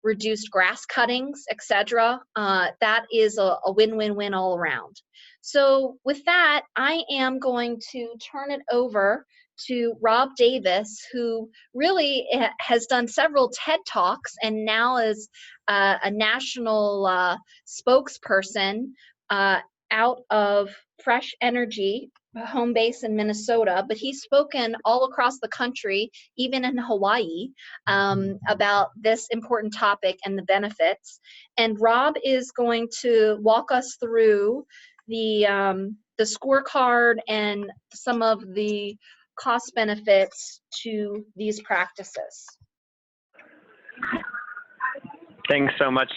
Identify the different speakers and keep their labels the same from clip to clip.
Speaker 1: reduced grass cuttings, etc. That is a win-win-win all around. So with that, I am going to turn it over to Rob Davis, who really has done several TED Talks and now is a national spokesperson out of Fresh Energy, home base in Minnesota, but he's spoken all across the country, even in Hawaii, about this important topic and the benefits. And Rob is going to walk us through the scorecard and some of the cost benefits to these practices.
Speaker 2: Thanks so much,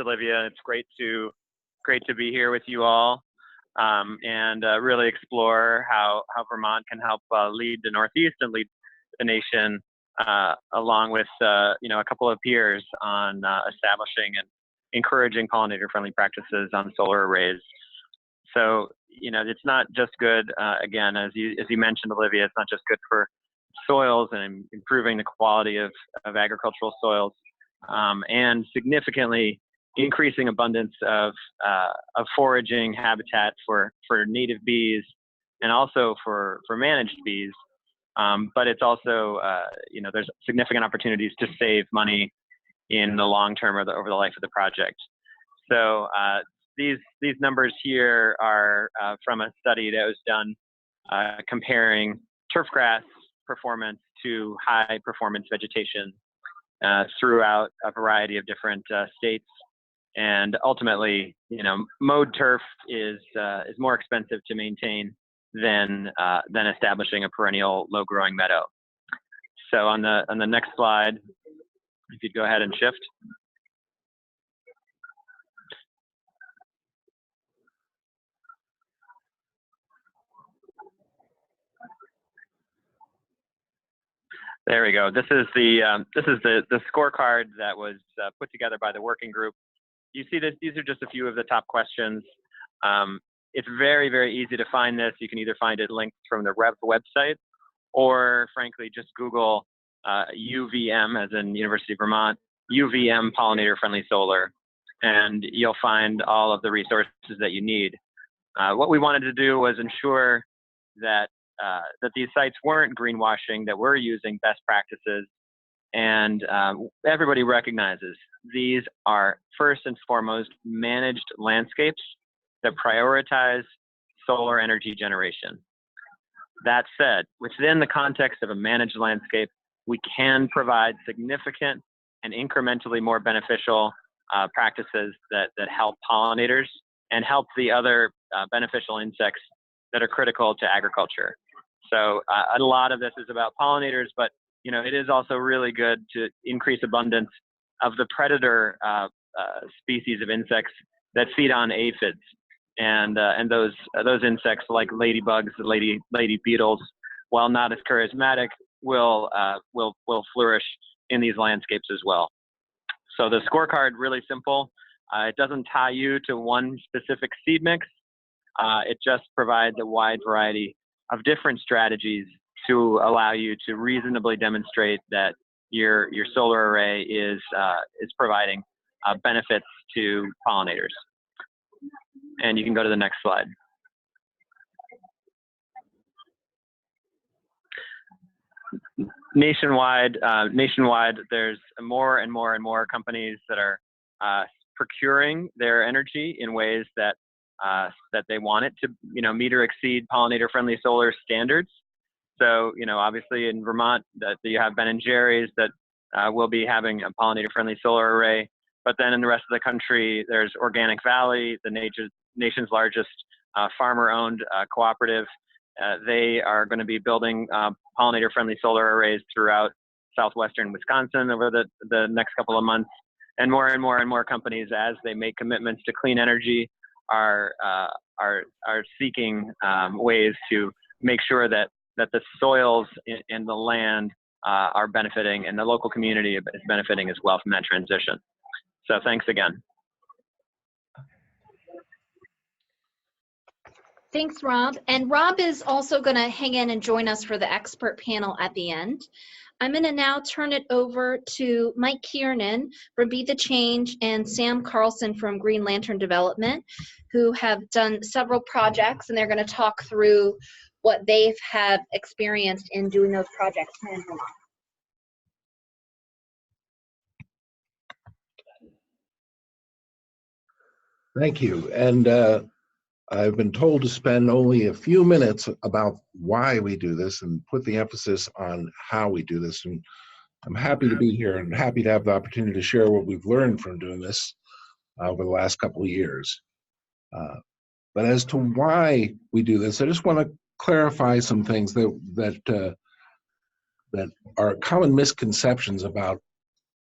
Speaker 2: Olivia. It's great to be here with you all, and really explore how Vermont can help lead the Northeast and lead the nation, along with a couple of peers on establishing and encouraging pollinator-friendly practices on solar arrays. So it's not just good. Again, as you mentioned, Olivia, it's not just good for soils and improving the quality of agricultural soils, and significantly increasing abundance of foraging habitat for native bees and also for managed bees. But it's also, there's significant opportunities to save money in the long term or over the life of the project. So these numbers here are from a study that was done comparing turfgrass performance to high performance vegetation throughout a variety of different states. And ultimately, mowed turf is more expensive to maintain than establishing a perennial low-growing meadow. So on the next slide, if you'd go ahead and shift. There we go. This is the scorecard that was put together by the working group. You see that these are just a few of the top questions. It's very, very easy to find this. You can either find it linked from the REV website, or frankly, just Google UVM, as in University of Vermont, UVM pollinator-friendly solar, and you'll find all of the resources that you need. What we wanted to do was ensure that these sites weren't greenwashing, that we're using best practices, and everybody recognizes these are first and foremost managed landscapes that prioritize solar energy generation. That said, within the context of a managed landscape, we can provide significant and incrementally more beneficial practices that help pollinators and help the other beneficial insects that are critical to agriculture. So a lot of this is about pollinators, but it is also really good to increase abundance of the predator species of insects that feed on aphids, and those insects like ladybugs, lady beetles, while not as charismatic, will flourish in these landscapes as well. So the scorecard, really simple. It doesn't tie you to one specific seed mix. It just provides a wide variety of different strategies to allow you to reasonably demonstrate that your solar array is providing benefits to pollinators. And you can go to the next slide. Nationwide, there's more and more companies that are procuring their energy in ways that they want it to, meet or exceed pollinator-friendly solar standards. So, obviously in Vermont, that you have Ben and Jerry's that will be having a pollinator-friendly solar array. But then in the rest of the country, there's Organic Valley, the nation's largest farmer-owned cooperative. They are going to be building pollinator-friendly solar arrays throughout southwestern Wisconsin over the next couple of months. And more companies, as they make commitments to clean energy, are seeking ways to make sure that the soils in the land are benefiting, and the local community is benefiting as well from that transition. So thanks again.
Speaker 1: Thanks, Rob. And Rob is also going to hang in and join us for the expert panel at the end. I'm going to now turn it over to Mike Kiernan from Be the Change and Sam Carlson from Green Lantern Development, who have done several projects, and they're going to talk through what they've have experienced in doing those projects here in Vermont.
Speaker 3: Thank you. And I've been told to spend only a few minutes about why we do this and put the emphasis on how we do this. And I'm happy to be here and happy to have the opportunity to share what we've learned from doing this over the last couple of years. But as to why we do this, I just want to clarify some things that are common misconceptions about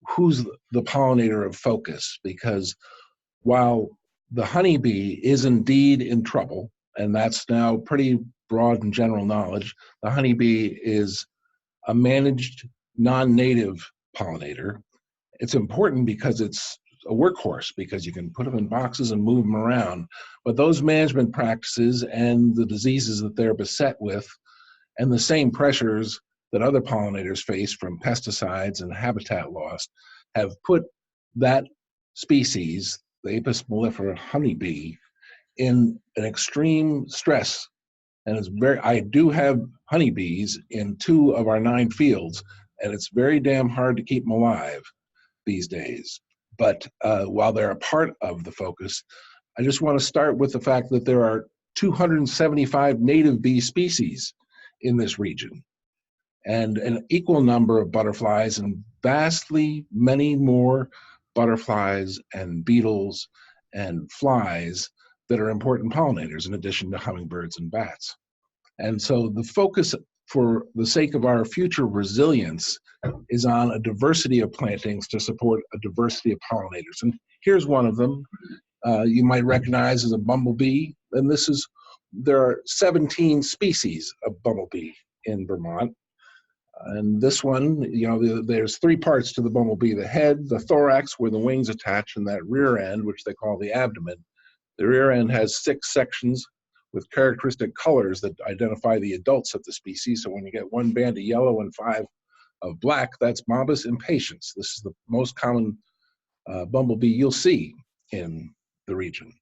Speaker 3: who's the pollinator of focus, because while the honeybee is indeed in trouble, and that's now pretty broad and general knowledge, the honeybee is a managed non-native pollinator. It's important because it's a workhorse, because you can put them in boxes and move them around. But those management practices and the diseases that they're beset with, and the same pressures that other pollinators face from pesticides and habitat loss, have put that species, the Apis mellifera honeybee, in an extreme stress. And it's I do have honeybees in 2 of our 9 fields, and it's very damn hard to keep them alive these days. But while they're a part of the focus, I just want to start with the fact that there are 275 native bee species in this region, and an equal number of butterflies, and vastly many more butterflies and beetles and flies that are important pollinators in addition to hummingbirds and bats. And so the focus, for the sake of our future resilience, is on a diversity of plantings to support a diversity of pollinators. And here's one of them. You might recognize as a bumblebee, and there are 17 species of bumblebee in Vermont. And this one, there's 3 parts to the bumblebee: the head, the thorax where the wings attach, and that rear end, which they call the abdomen. The rear end has 6 sections with characteristic colors that identify the adults of the species. So when you get 1 band of yellow and 5 of black, that's Bombus impatiens. This is the most common bumblebee you'll see in the region.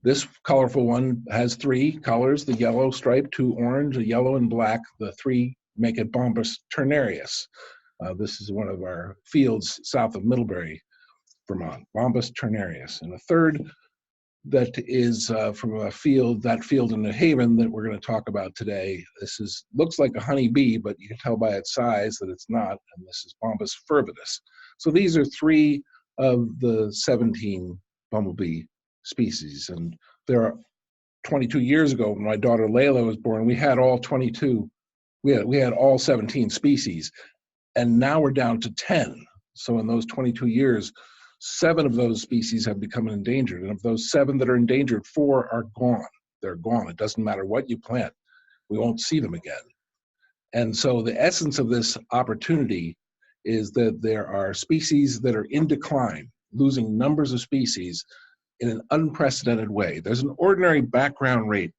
Speaker 3: This colorful one has 3 colors: the yellow stripe, 2 orange, a yellow and black. The 3 make it Bombus ternarius. This is one of our fields south of Middlebury, Vermont, Bombus ternarius. And a third that is from that field in New Haven that we're going to talk about today. This looks like a honeybee, but you can tell by its size that it's not, and this is Bombus fervidus. So these are 3 of the 17 bumblebee species. And there are 22 years ago, when my daughter Layla was born, we had all 22, we had all 17 species, and now we're down to 10. So in those 22 years, 7 of those species have become endangered. And of those 7 that are endangered, 4 are gone. They're gone. It doesn't matter what you plant. We won't see them again. And so the essence of this opportunity is that there are species that are in decline, losing numbers of species in an unprecedented way. There's an ordinary background rate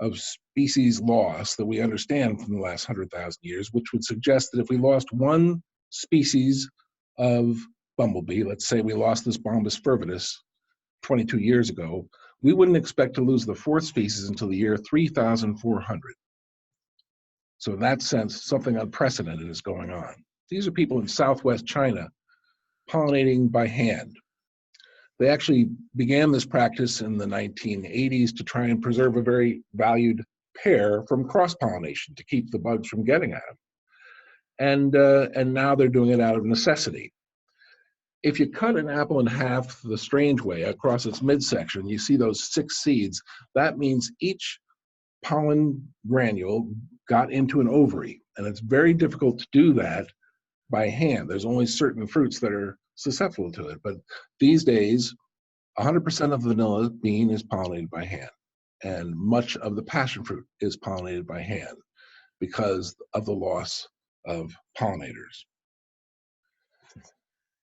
Speaker 3: of species loss that we understand from the last 100,000 years, which would suggest that if we lost 1 species of bumblebee, let's say we lost this Bombus fervidus 22 years ago, we wouldn't expect to lose the 4th species until the year 3,400. So in that sense, something unprecedented is going on. These are people in southwest China pollinating by hand. They actually began this practice in the 1980s to try and preserve a very valued pair from cross-pollination, to keep the bugs from getting at them. And now they're doing it out of necessity. If you cut an apple in half the strange way across its midsection, you see those 6 seeds. That means each pollen granule got into an ovary, and it's very difficult to do that by hand. There's only certain fruits that are susceptible to it, but these days 100% of the vanilla bean is pollinated by hand, and much of the passion fruit is pollinated by hand because of the loss of pollinators.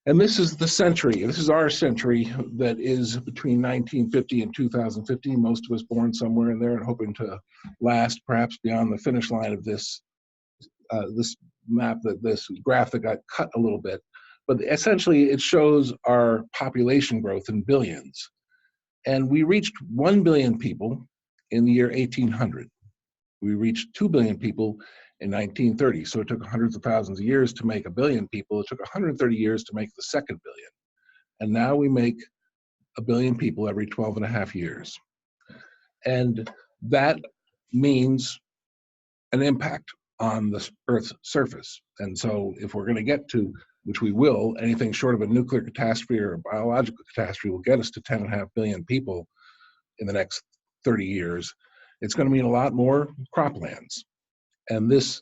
Speaker 3: And this is the century. This is our century that is between 1950 and 2050. Most of us born somewhere in there and hoping to last perhaps beyond the finish line of this map, that this graph that got cut a little bit, but essentially it shows our population growth in billions. And we reached 1 billion people in the year 1800. We reached 2 billion people in 1930. So it took hundreds of thousands of years to make a billion people. It took 130 years to make the second billion. And now we make a billion people every 12 and a half years. And that means an impact on the Earth's surface. And so if we're going to get to, which we will, anything short of a nuclear catastrophe or a biological catastrophe will get us to 10.5 billion people in the next 30 years, it's going to mean a lot more croplands. And this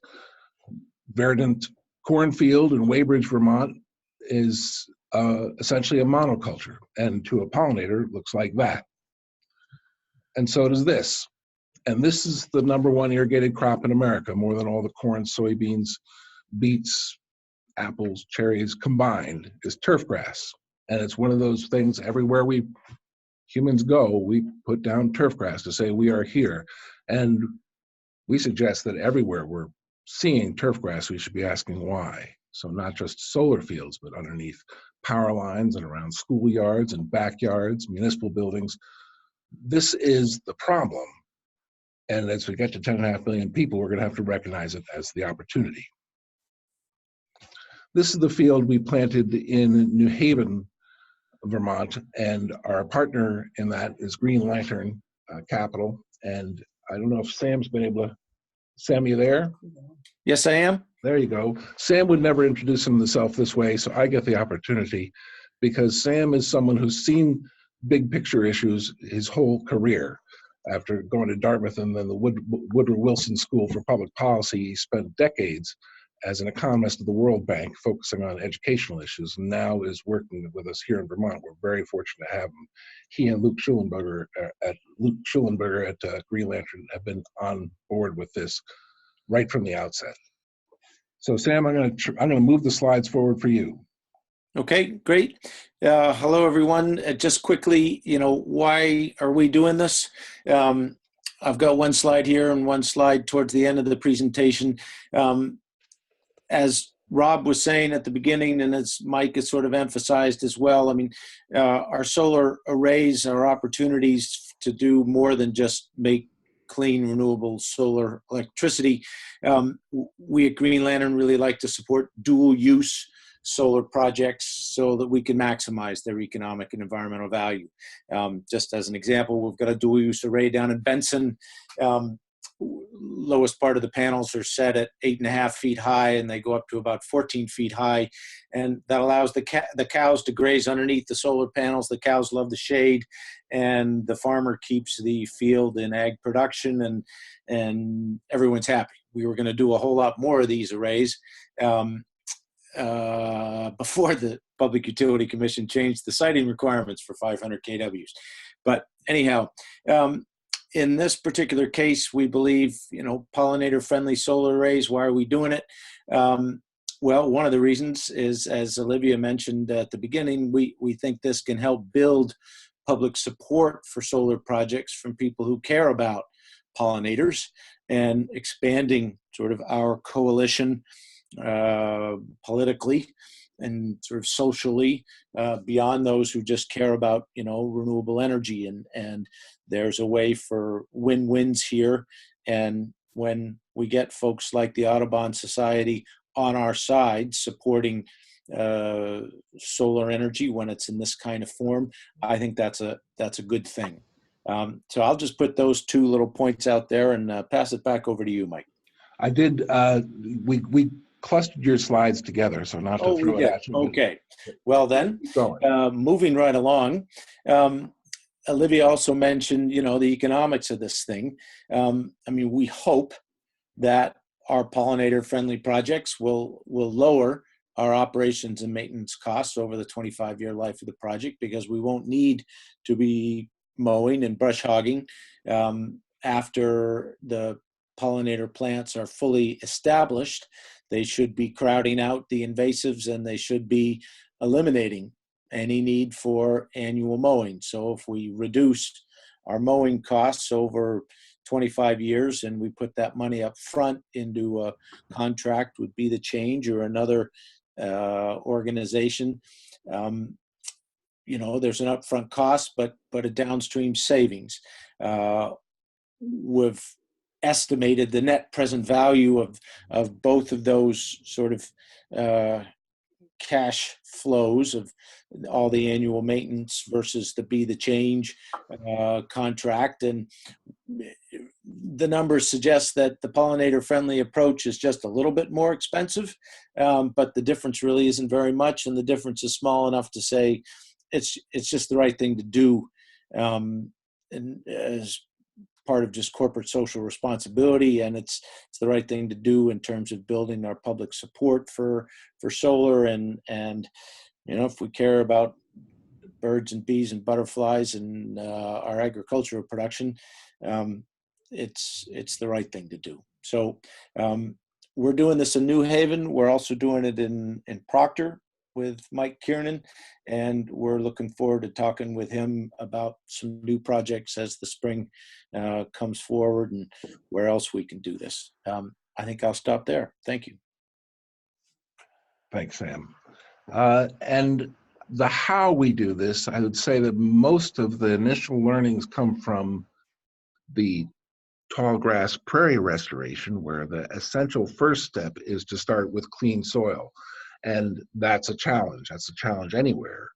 Speaker 3: verdant cornfield in Weybridge, Vermont is essentially a monoculture. And to a pollinator, it looks like that. And so does this. And this is the #1 irrigated crop in America, more than all the corn, soybeans, beets, apples, cherries combined, is turf grass. And it's one of those things everywhere we humans go, we put down turf grass to say we are here. And we suggest that everywhere we're seeing turf grass, we should be asking why. So not just solar fields, but underneath power lines and around schoolyards and backyards, municipal buildings. This is the problem. And as we get to 10.5 billion people, we're going to have to recognize it as the opportunity. This is the field we planted in New Haven, Vermont, and our partner in that is Green Lantern Capital. And I don't know if Sam's been able to, Sam, you there?
Speaker 4: Yes, I am.
Speaker 3: There you go. Sam would never introduce himself this way, so I get the opportunity because Sam is someone who's seen big picture issues his whole career. After going to Dartmouth and then the Woodrow Wilson School for Public Policy, he spent decades as an economist at the World Bank focusing on educational issues, and now is working with us here in Vermont. We're very fortunate to have him. He and Luke Schulenberger at Green Lantern have been on board with this right from the outset. So Sam, I'm going to move the slides forward for you.
Speaker 4: Okay, great. Hello, everyone. Just quickly, why are we doing this? I've got one slide here and one slide towards the end of the presentation. As Rob was saying at the beginning, and as Mike has sort of emphasized as well, I mean, our solar arrays are opportunities to do more than just make clean, renewable solar electricity. We at Green Lantern really like to support dual use solar projects so that we can maximize their economic and environmental value. Just as an example, we've got a dual use array down in Benson. Lowest part of the panels are set at 8.5 feet high, and they go up to about 14 feet high. And that allows the cows to graze underneath the solar panels. The cows love the shade, and the farmer keeps the field in ag production, and everyone's happy. We were going to do a whole lot more of these arrays before the Public Utility Commission changed the siting requirements for 500 kWs. But anyhow, in this particular case, we believe, pollinator-friendly solar arrays. Why are we doing it? Well, one of the reasons is, as Olivia mentioned at the beginning, we think this can help build public support for solar projects from people who care about pollinators, and expanding sort of our coalition politically and sort of socially beyond those who just care about renewable energy, and there's a way for win-wins here. And when we get folks like the Audubon Society on our side supporting solar energy when it's in this kind of form, I think that's a good thing. So I'll just put those two little points out there and pass it back over to you, Mike.
Speaker 3: I did. We clustered your slides together, so not to throw it at you.
Speaker 4: Okay. Well then, moving right along, Olivia also mentioned, the economics of this thing. I mean, we hope that our pollinator-friendly projects will lower our operations and maintenance costs over the 25-year life of the project, because we won't need to be mowing and brush hogging after the pollinator plants are fully established. They should be crowding out the invasives, and they should be eliminating any need for annual mowing. So if we reduce our mowing costs over 25 years, and we put that money up front into a contract with Be the Change or another organization. There's an upfront cost, but a downstream savings. We've estimated the net present value of both of those sort of cash flows of all the annual maintenance versus the Be the Change contract. And the numbers suggest that the pollinator-friendly approach is just a little bit more expensive, but the difference really isn't very much, and the difference is small enough to say it's just the right thing to do, and as part of just corporate social responsibility, and it's the right thing to do in terms of building our public support for solar, and if we care about birds and bees and butterflies and our agricultural production, it's the right thing to do. So we're doing this in New Haven. We're also doing it in Proctor with Mike Kiernan, and we're looking forward to talking with him about some new projects as the spring comes forward and where else we can do this. I think I'll stop there. Thank you.
Speaker 3: Thanks, Sam. And the how we do this, I would say that most of the initial learnings come from the tall grass prairie restoration, where the essential first step is to start with clean soil. And that's a challenge. That's a challenge anywhere.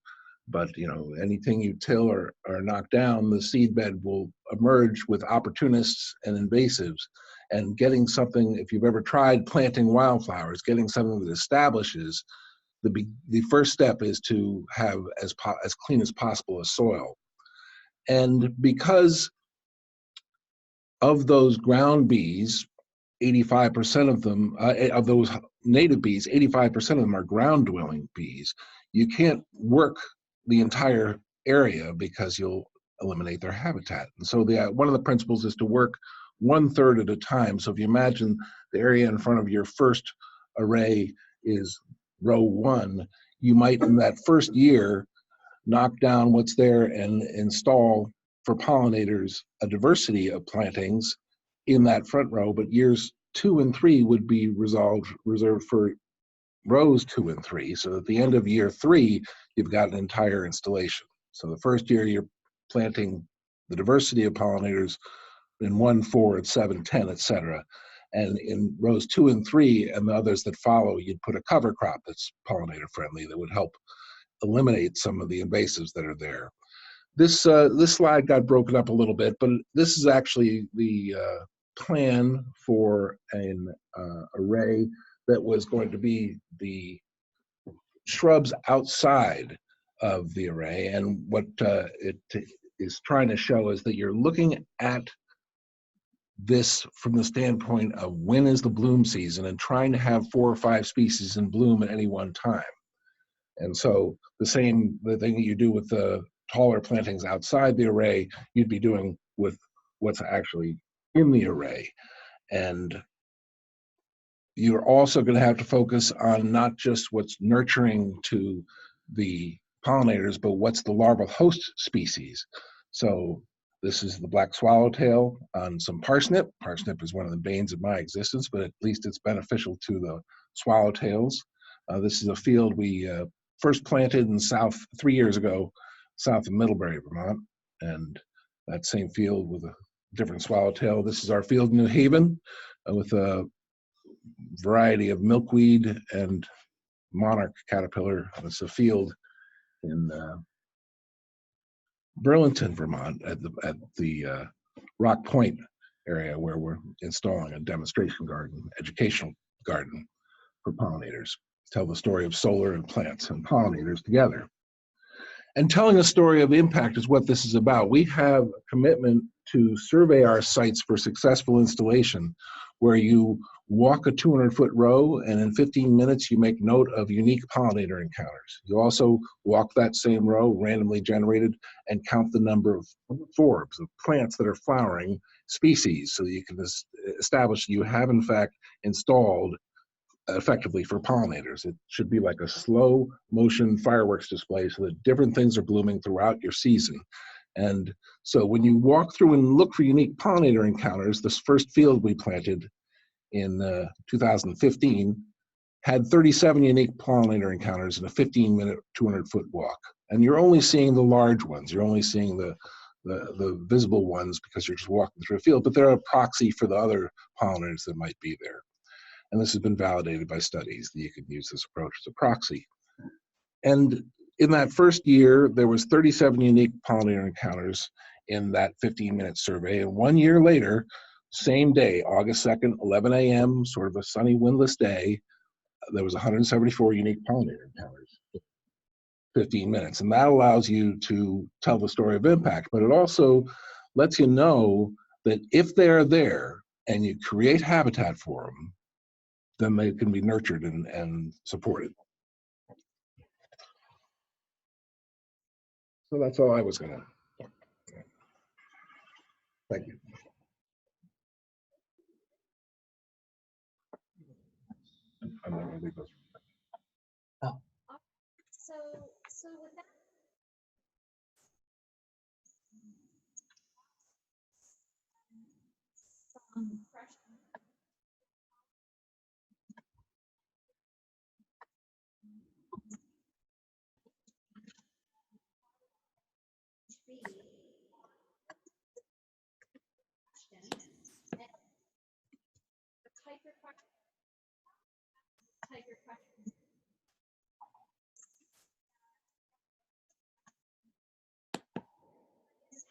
Speaker 3: But anything you till or knock down, the seedbed will emerge with opportunists and invasives. And getting something, if you've ever tried planting wildflowers, getting something that establishes, the first step is to have as clean as possible a soil. And because of those ground bees, 85% of them, of those native bees, 85% of them are ground-dwelling bees. You can't work the entire area because you'll eliminate their habitat. And so one of the principles is to work 1/3 at a time. So if you imagine the area in front of your first array is row 1, you might in that first year knock down what's there and install for pollinators a diversity of plantings in that front row, but years 2 and 3 would be reserved for rows 2 and 3. So at the end of year 3, you've got an entire installation. So the first year you're planting the diversity of pollinators in 1, 4, 7, 10, etc. And in rows 2 and 3 and the others that follow, you'd put a cover crop that's pollinator friendly that would help eliminate some of the invasives that are there. This slide got broken up a little bit, but this is actually the plan for an array that was going to be the shrubs outside of the array. And what it is trying to show is that you're looking at this from the standpoint of when is the bloom season and trying to have 4 or 5 species in bloom at any one time. And so the thing that you do with the taller plantings outside the array, you'd be doing with what's actually in the array. And you're also going to have to focus on not just what's nurturing to the pollinators, but what's the larval host species. So this is the black swallowtail on some parsnip. Parsnip is one of the banes of my existence, but at least it's beneficial to the swallowtails. This is a field we first planted in 3 years ago, south of Middlebury, Vermont, and that same field with a different swallowtail. This is our field in New Haven with a variety of milkweed and monarch caterpillar. It's a field in Burlington, Vermont, at the Rock Point area where we're installing a demonstration garden, educational garden for pollinators. Tell the story of solar and plants and pollinators together. And telling a story of impact is what this is about. We have a commitment to survey our sites for successful installation, where you walk a 200-foot row and in 15 minutes you make note of unique pollinator encounters. You also walk that same row, randomly generated, and count the number of forbs, of plants that are flowering species, so that you can establish you have in fact installed effectively for pollinators. It should be like a slow motion fireworks display so that different things are blooming throughout your season. And so when you walk through and look for unique pollinator encounters, this first field we planted in 2015 had 37 unique pollinator encounters in a 15-minute, 200-foot walk. And you're only seeing the large ones. You're only seeing the visible ones because you're just walking through a field, but they're a proxy for the other pollinators that might be there. And this has been validated by studies that you can use this approach as a proxy. And in that first year, there was 37 unique pollinator encounters in that 15-minute survey. And 1 year later, same day, August 2nd, 11 a.m., sort of a sunny, windless day, there was 174 unique pollinator encounters, 15 minutes. And that allows you to tell the story of impact, but it also lets you know that if they're there and you create habitat for them, then they can be nurtured and supported. So that's all I was gonna. Thank you. I'm not gonna leave those.
Speaker 1: So with that.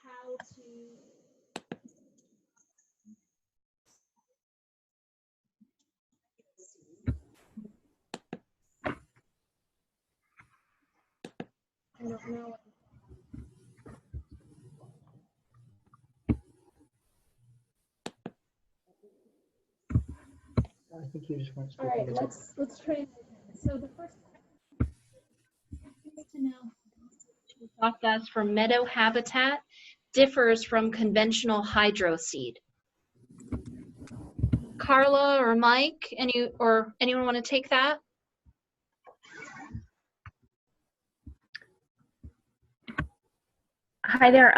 Speaker 1: How to I don't know.
Speaker 5: I think you just want to.
Speaker 1: All right, let's try. So the first is to know process for meadow habitat differs from conventional hydro seed. Carla or Mike, anyone want to take that?
Speaker 6: Hi there.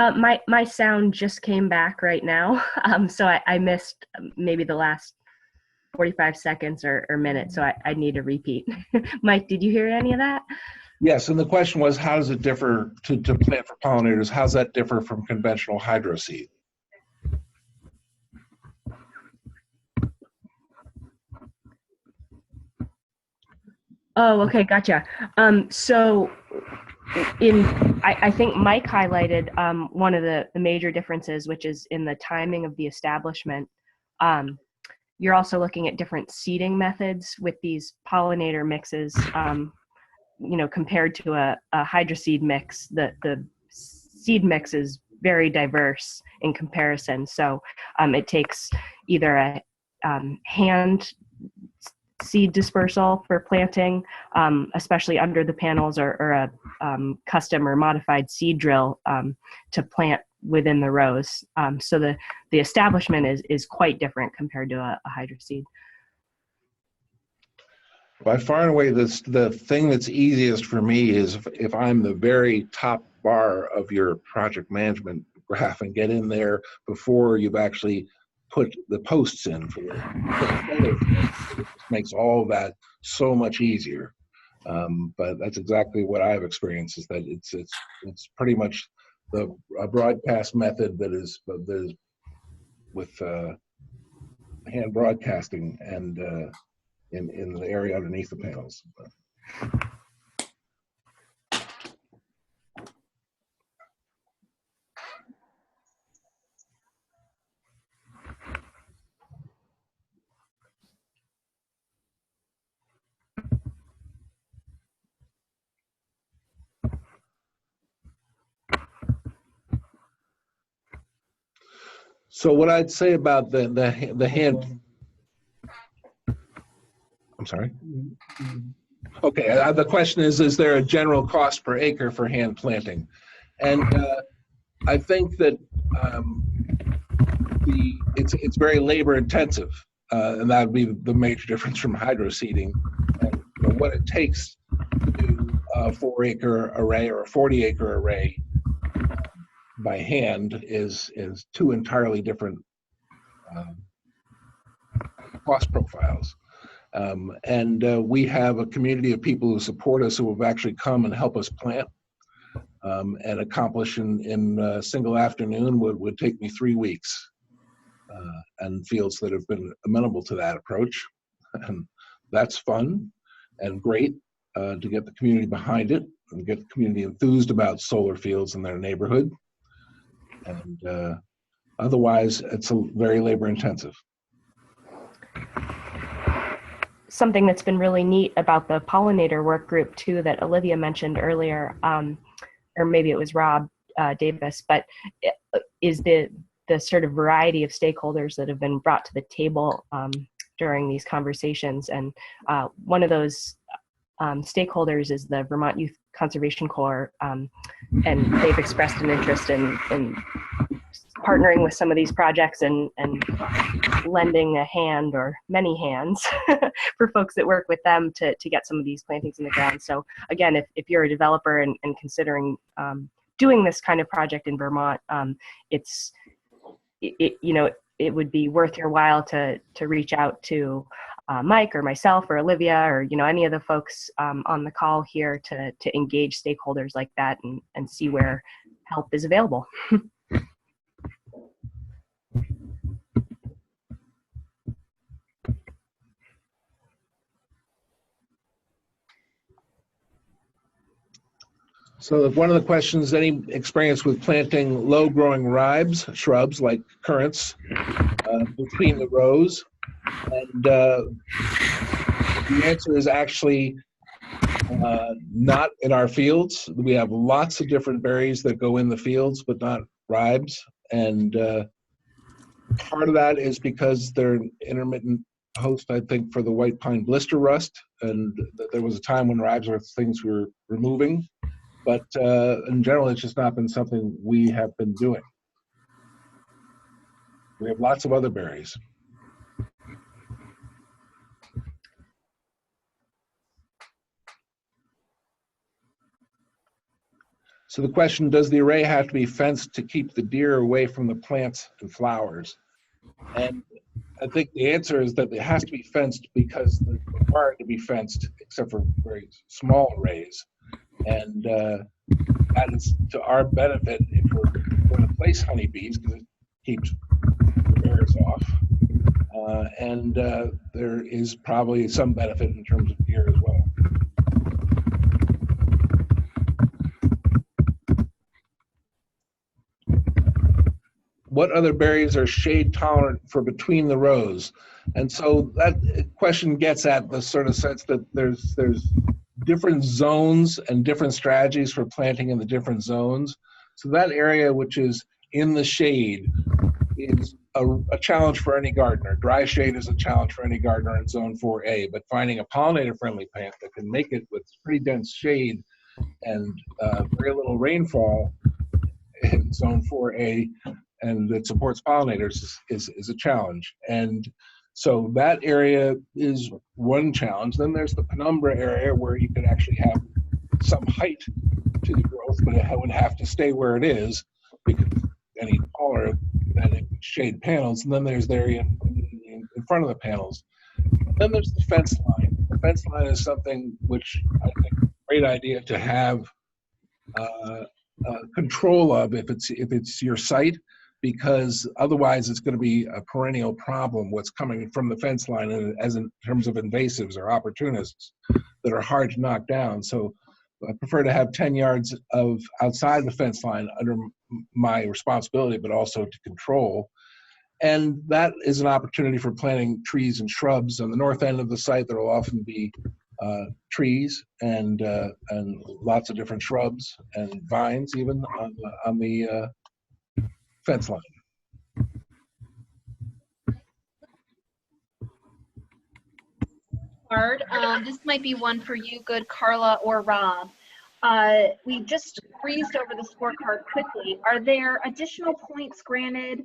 Speaker 6: My sound just came back right now, so I missed maybe the last 45 seconds or minute, so I need to repeat. Mike, did you hear any of that?
Speaker 3: Yes, and the question was, how does it differ to plant for pollinators? How's that differ from conventional hydro seed?
Speaker 6: Oh, okay, gotcha. So I think Mike highlighted one of the major differences, which is in the timing of the establishment. You're also looking at different seeding methods with these pollinator mixes, compared to a hydroseed mix. The seed mix is very diverse in comparison. So it takes either a hand seed dispersal for planting, especially under the panels, or a custom or modified seed drill to plant within the rows. So the establishment is quite different compared to a hydroseed.
Speaker 3: By far and away, the thing that's easiest for me is if I'm the very top bar of your project management graph and get in there before you've actually put the posts in for it. It makes all of that so much easier. But that's exactly what I've experienced, is that it's pretty much a broadcast method that is with hand broadcasting and in the area underneath the panels. So what I'd say about the hand, I'm sorry. Okay, the question is there a general cost per acre for hand planting? And I think that it's very labor intensive, and that would be the major difference from hydro seeding. And what it takes to do a 4-acre array or a 40-acre array by hand is two entirely different cost profiles. We have a community of people who support us, who have actually come and help us plant, and accomplish in a single afternoon would take me 3 weeks, and fields that have been amenable to that approach. And that's fun and great to get the community behind it and get the community enthused about solar fields in their neighborhood. And otherwise, it's very labor intensive.
Speaker 6: Something that's been really neat about the pollinator work group too, that Olivia mentioned earlier, or maybe it was Rob Davis, but is the sort of variety of stakeholders that have been brought to the table during these conversations. And one of those stakeholders is the Vermont Youth Conservation Corps, and they've expressed an interest in partnering with some of these projects and lending a hand or many hands for folks that work with them to get some of these plantings in the ground. So again, if you're a developer and considering doing this kind of project in Vermont, it would be worth your while to reach out to Mike or myself or Olivia or any of the folks on the call here to engage stakeholders like that and see where help is available.
Speaker 3: So one of the questions, any experience with planting low-growing shrubs like currants between the rows? And the answer is actually not in our fields. We have lots of different berries that go in the fields, but not ribes. And part of that is because they're an intermittent host, I think, for the white pine blister rust. And there was a time when ribes were things we were removing. But in general, it's just not been something we have been doing. We have lots of other berries. So the question, does the array have to be fenced to keep the deer away from the plants and flowers? And I think the answer is that it has to be fenced because they're required to be fenced, except for very small arrays. And that is to our benefit if we're going to place honeybees, because it keeps the bears off. And there is probably some benefit in terms of deer as well. What other berries are shade tolerant for between the rows? And so that question gets at the sort of sense that there's different zones and different strategies for planting in the different zones. So that area which is in the shade is a challenge for any gardener. Dry shade is a challenge for any gardener in zone 4A, but finding a pollinator-friendly plant that can make it with pretty dense shade and very little rainfall in zone 4A and that supports pollinators is a challenge. And so that area is one challenge. Then there's the penumbra area where you could actually have some height to the growth, but it would have to stay where it is because any taller than it would shade panels. And then there's the area in front of the panels. Then there's the fence line. The fence line is something which I think is a great idea to have control of if it's your site, because otherwise it's going to be a perennial problem what's coming from the fence line as in terms of invasives or opportunists that are hard to knock down. So I prefer to have 10 yards of outside the fence line under my responsibility, but also to control. And that is an opportunity for planting trees and shrubs. On the north end of the site, there will often be trees and lots of different shrubs and vines even on the fence line.
Speaker 1: This might be one for you, good Carla or Rob. We just breezed over the scorecard quickly. Are there additional points granted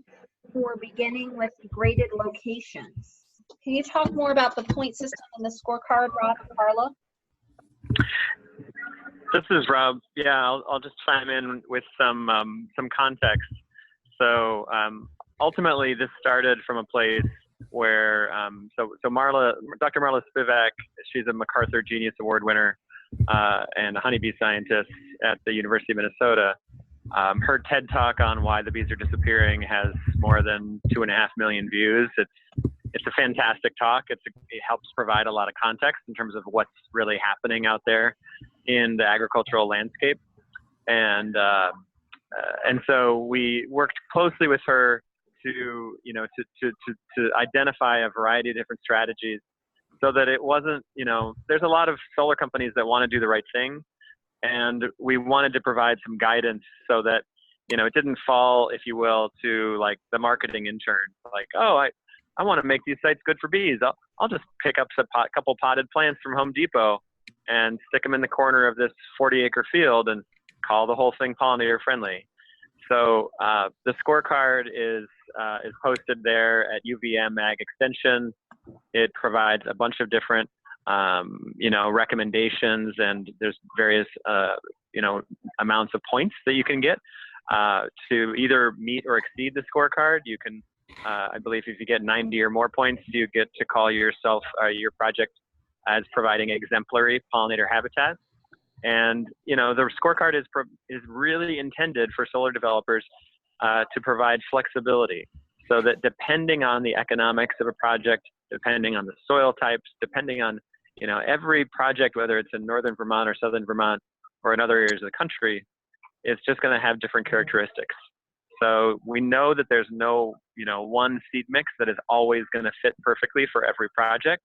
Speaker 1: for beginning with graded locations? Can you talk more about the point system in the scorecard, Rob and Carla?
Speaker 2: This is Rob. Yeah, I'll just chime in with some context. So ultimately, this started from a place where so Dr. Marla Spivak, she's a MacArthur Genius Award winner and a honeybee scientist at the University of Minnesota. Her TED Talk on why the bees are disappearing has more than 2.5 million views. It's a fantastic talk. It helps provide a lot of context in terms of what's really happening out there in the agricultural landscape. And so we worked closely with her to identify a variety of different strategies so that it wasn't, there's a lot of solar companies that want to do the right thing. And we wanted to provide some guidance so that, it didn't fall, if you will, to like the marketing intern, like, oh, I want to make these sites good for bees. I'll just pick up a couple potted plants from Home Depot and stick them in the corner of this 40-acre field and call the whole thing pollinator-friendly. So the scorecard is posted there at UVM Ag Extension. It provides a bunch of different, recommendations, and there's various, amounts of points that you can get to either meet or exceed the scorecard. You can, I believe, if you get 90 or more points, you get to call yourself your project as providing exemplary pollinator habitat. And the scorecard is really intended for solar developers to provide flexibility, so that depending on the economics of a project, depending on the soil types, depending on every project, whether it's in northern Vermont or southern Vermont or in other areas of the country, it's just going to have different characteristics. So we know that there's no one seed mix that is always going to fit perfectly for every project.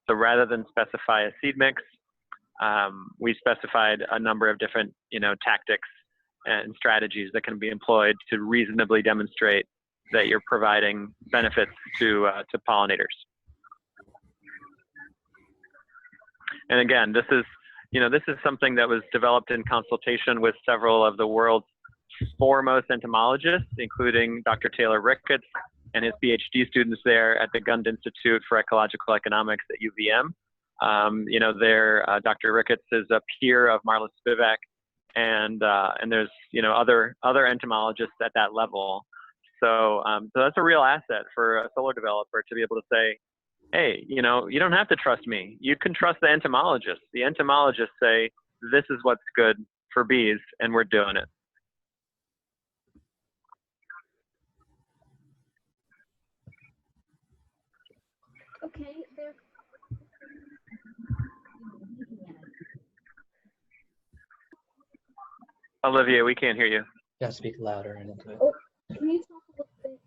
Speaker 2: So rather than specify a seed mix, we specified a number of different, tactics and strategies that can be employed to reasonably demonstrate that you're providing benefits to pollinators. And again, this is something that was developed in consultation with several of the world's foremost entomologists, including Dr. Taylor Ricketts and his PhD students there at the Gund Institute for Ecological Economics at UVM. Dr. Ricketts is a peer of Marla Spivak, and there's other entomologists at that level. So that's a real asset for a solar developer to be able to say, hey, you don't have to trust me. You can trust the entomologists. The entomologists say this is what's good for bees, and we're doing it.
Speaker 1: Okay,
Speaker 2: Olivia, we can't hear you.
Speaker 5: Yeah, speak louder and into it.
Speaker 1: Oh, can you talk a little bit?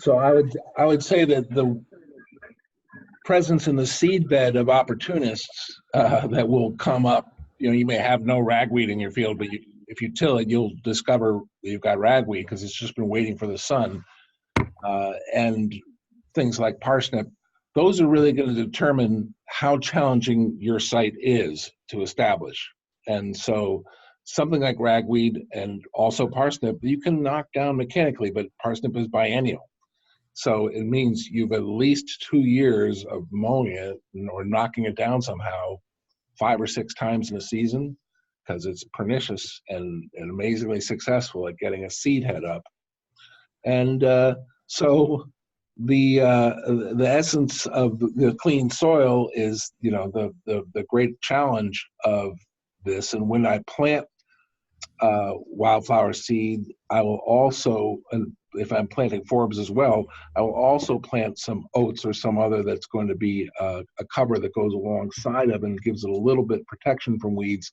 Speaker 3: So I would say that the presence in the seed bed of opportunists that will come up, you may have no ragweed in your field, but if you till it, you'll discover you've got ragweed because it's just been waiting for the sun. And things like parsnip, those are really going to determine how challenging your site is to establish. And so something like ragweed and also parsnip, you can knock down mechanically, but parsnip is biennial. So it means you've at least 2 years of mowing it or knocking it down somehow 5 or 6 times in a season, because it's pernicious and amazingly successful at getting a seed head up. And so the essence of the clean soil is the great challenge of this. And when I plant wildflower seed, I will also, and if I'm planting forbs as well, I will also plant some oats or some other that's going to be a cover that goes alongside of it and gives it a little bit protection from weeds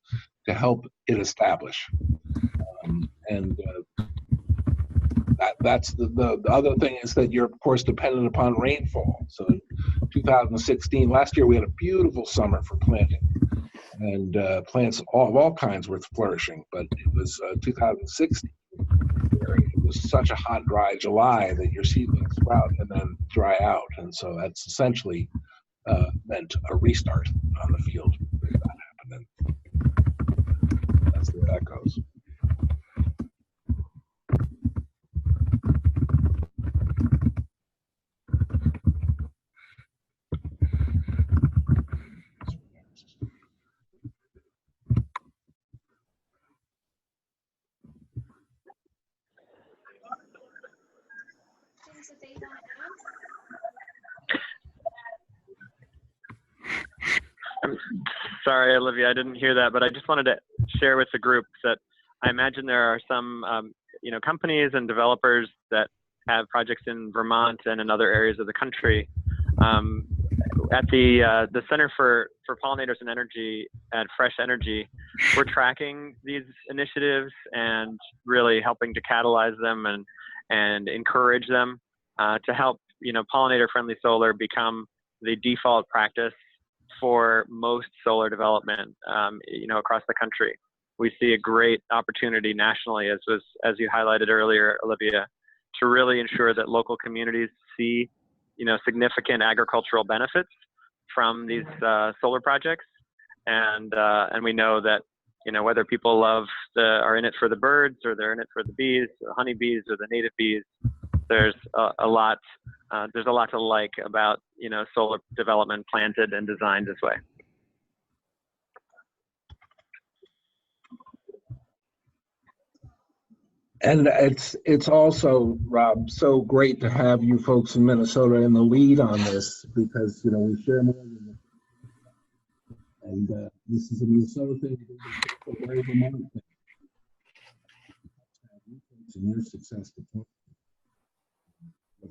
Speaker 3: to help it establish. That's the other thing is that you're of course dependent upon rainfall. So in 2016, last year we had a beautiful summer for planting, and plants of all kinds were flourishing. But it was 2016. It was such a hot, dry July that your seedlings sprout and then dry out, and so that's essentially meant a restart on the field. If that happened, and that's the way that goes.
Speaker 2: Sorry, Olivia, I didn't hear that, but I just wanted to share with the group that I imagine there are some, companies and developers that have projects in Vermont and in other areas of the country. At the Center for Pollinators and Energy at Fresh Energy, we're tracking these initiatives and really helping to catalyze them and encourage them to help pollinator-friendly solar become the default practice for most solar development across the country. We see a great opportunity nationally, as you highlighted earlier, Olivia, to really ensure that local communities see significant agricultural benefits from these solar projects, and we know that whether people are in it for the birds or they're in it for the bees, the honeybees or the native bees, there's a lot to like about solar development planted and designed this way.
Speaker 3: And it's also, Rob, so great to have you folks in Minnesota in the lead on this, because we share more than the, and this is a Minnesota thing, it's a very Vermont thing. And your success with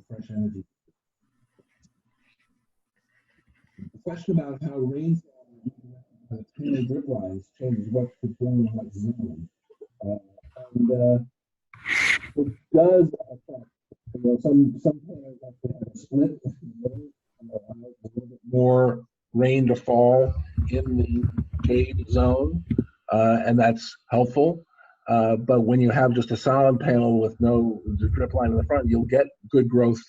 Speaker 3: Fresh Energy. The question about how rainfall and drip lines changes what could grow in what zone, and it does affect. Some plants actually have a split, and allow a little bit more rain to fall in the shade zone, and that's helpful. But when you have just a solid panel with no drip line in the front, you'll get good growth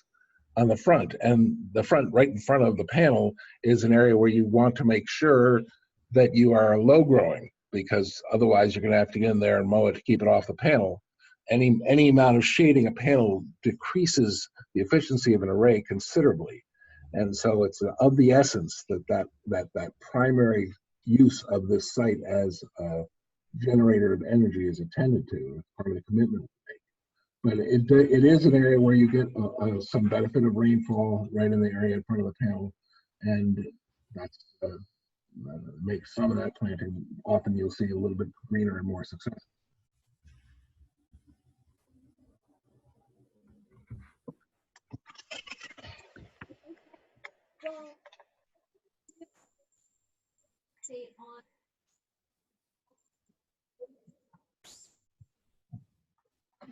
Speaker 3: on the front. And the front, right in front of the panel, is an area where you want to make sure that you are low growing, because otherwise you're going to have to get in there and mow it to keep it off the panel. Any amount of shading a panel decreases the efficiency of an array considerably. And so it's of the essence that primary use of this site as a generator of energy is attended to, part of the commitment we make. But it is an area where you get some benefit of rainfall right in the area in front of the panel, and that's makes some of that planting, often you'll see a little bit greener and more successful.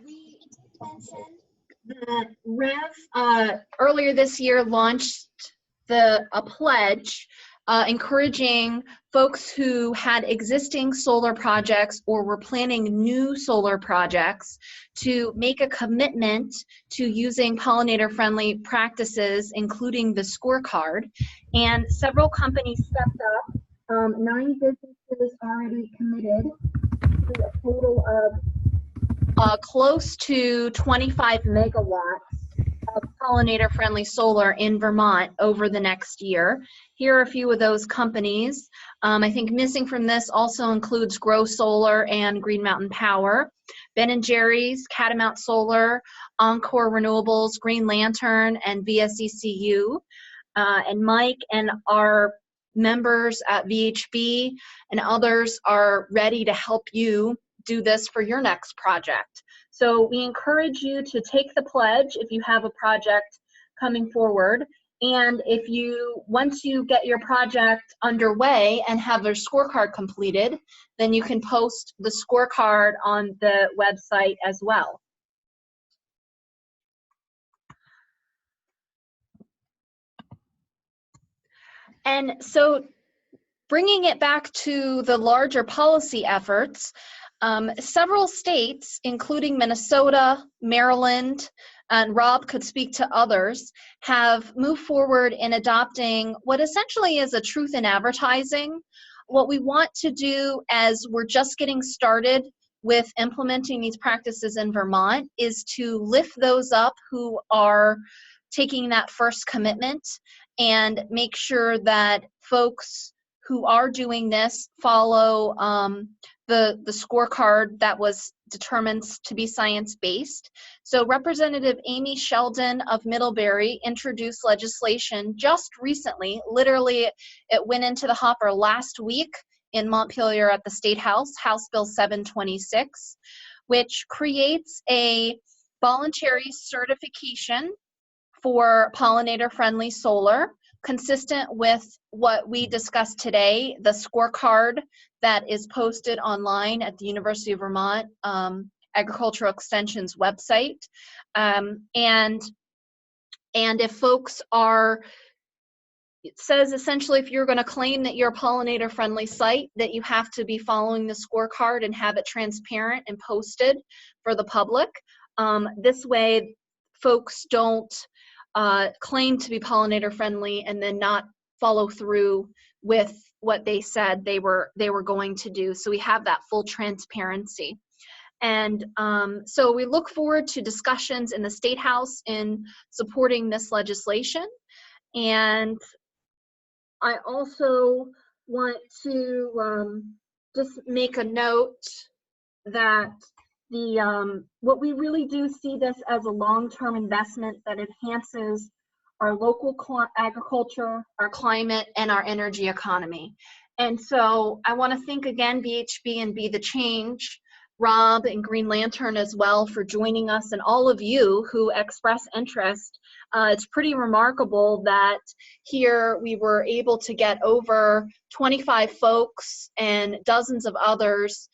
Speaker 1: We mentioned that REV earlier this year launched a pledge encouraging folks who had existing solar projects or were planning new solar projects to make a commitment to using pollinator-friendly practices, including the scorecard. And several companies stepped up. 9 businesses already committed to a total of close to 25 megawatts of pollinator-friendly solar in Vermont over the next year. Here are a few of those companies. I think missing from this also includes Grow Solar and Green Mountain Power, Ben & Jerry's, Catamount Solar, Encore Renewables, Green Lantern, and VSECU. And Mike and our members at VHB and others are ready to help you do this for your next project. So we encourage you to take the pledge if you have a project coming forward. And if once you get your project underway and have your scorecard completed, then you can post the scorecard on the website as well. And so bringing it back to the larger policy efforts, several states, including Minnesota, Maryland, and Rob could speak to others, have moved forward in adopting what essentially is a truth in advertising. What we want to do, as we're just getting started with implementing these practices in Vermont, is to lift those up who are taking that first commitment and make sure that folks who are doing this follow the scorecard that was determined to be science-based. So Representative Amy Sheldon of Middlebury introduced legislation just recently. Literally, it went into the hopper last week in Montpelier at the State House, House Bill 726, which creates a voluntary certification for pollinator-friendly solar, consistent with what we discussed today, the scorecard that is posted online at the University of Vermont Agricultural Extension's website. And if folks are, it says essentially if you're going to claim that you're a pollinator-friendly site, that you have to be following the scorecard and have it transparent and posted for the public. This way, folks don't claim to be pollinator-friendly and then not follow through with what they said they were going to do. So we have that full transparency. And so we look forward to discussions in the State House in supporting this legislation. And I also want to just make a note that what we really do see this as a long-term investment that enhances our local agriculture, our climate, and our energy economy. And so I want to thank again VHB and Be the Change, Rob and Green Lantern as well for joining us, and all of you who express interest. It's pretty remarkable that here we were able to get over 25 folks and dozens of others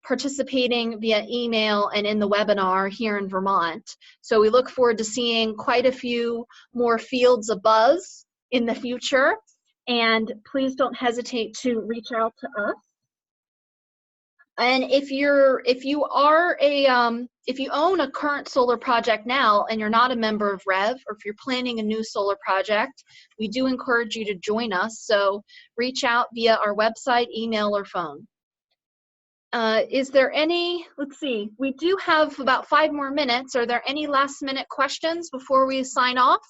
Speaker 1: participating via email and in the webinar here in Vermont. So we look forward to seeing quite a few more fields abuzz in the future. And please don't hesitate to reach out to us. And if you own a current solar project now and you're not a member of REV, or if you're planning a new solar project, we do encourage you to join us. So reach out via our website, email, or phone. Is there any, let's see, we do have about 5 more minutes. Are there any last minute questions before we sign off?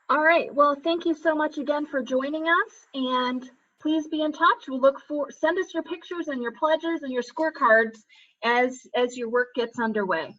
Speaker 1: All right, well, thank you so much again for joining us, and please be in touch. We'll look for, send us your pictures and your pledges and your scorecards as your work gets underway.